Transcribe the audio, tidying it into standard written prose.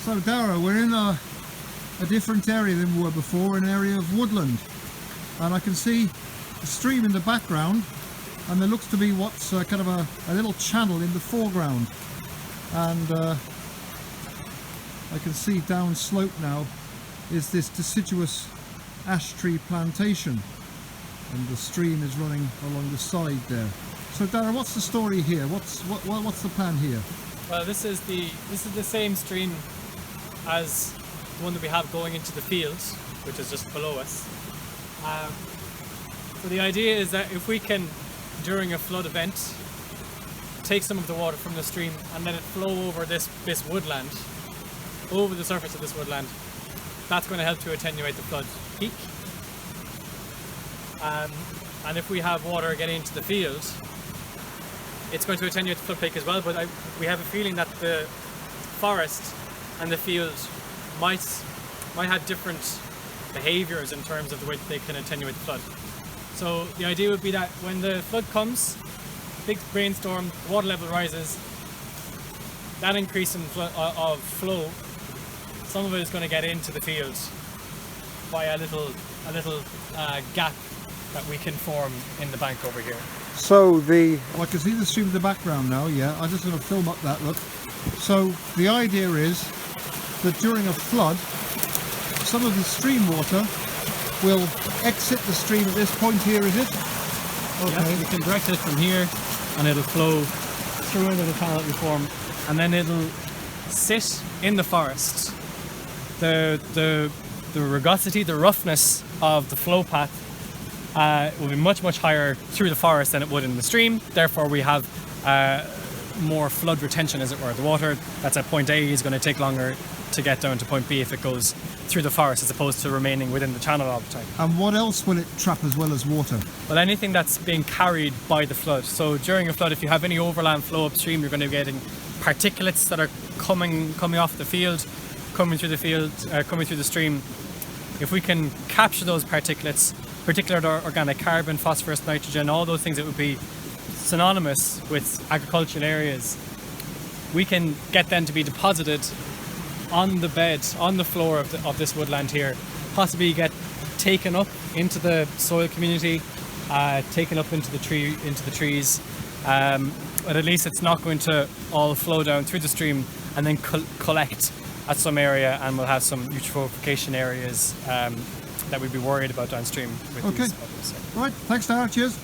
So Dara, we're in a different area than we were before, an area of woodland, and I can see a stream in the background, and there looks to be what's kind of a little channel in the foreground, and I can see down slope now is this deciduous ash tree plantation, and the stream is running along the side there. So Dara, what's the story here? What's the plan here? Well, this is the same stream as the one that we have going into the fields, which is just below us. So the idea is that if we can, during a flood event, take some of the water from the stream and let it flow over this woodland, over the surface of this woodland, that's going to help to attenuate the flood peak. And if we have water getting into the field, it's going to attenuate the flood peak as well, but we have a feeling that the forest and the field might have different behaviours in terms of the way that they can attenuate the flood. So the idea would be that when the flood comes, big rainstorm, the water level rises, that increase in of flow, some of it is going to get into the field by a little gap that we can form in the bank over here. So I can see the stream in the background now, yeah, I'm just going to film up that, look. So the idea is that during a flood, some of the stream water will exit the stream at this point here, is it? Okay. Yeah, we can direct it from here and it'll flow through into the channel that we form, and then it'll sit in the forest. The rugosity, the roughness of the flow path will be much higher through the forest than it would in the stream. Therefore we have more flood retention, as it were. The water that's at point A is going to take longer to get down to point B if it goes through the forest as opposed to remaining within the channel all the time. And what else will it trap as well as water? Well, anything that's being carried by the flood. So during a flood, if you have any overland flow upstream, you're going to be getting particulates that are coming off the field, coming through the stream. If we can capture those particulates, particular organic carbon, phosphorus, nitrogen, all those things that would be synonymous with agricultural areas, we can get them to be deposited on the bed, on the floor of this woodland here, possibly get taken up into the soil community, taken up into the trees, but at least it's not going to all flow down through the stream and then collect at some area, and we'll have some eutrophication areas that we'd be worried about downstream with these bubbles. Right, thanks Dara, cheers.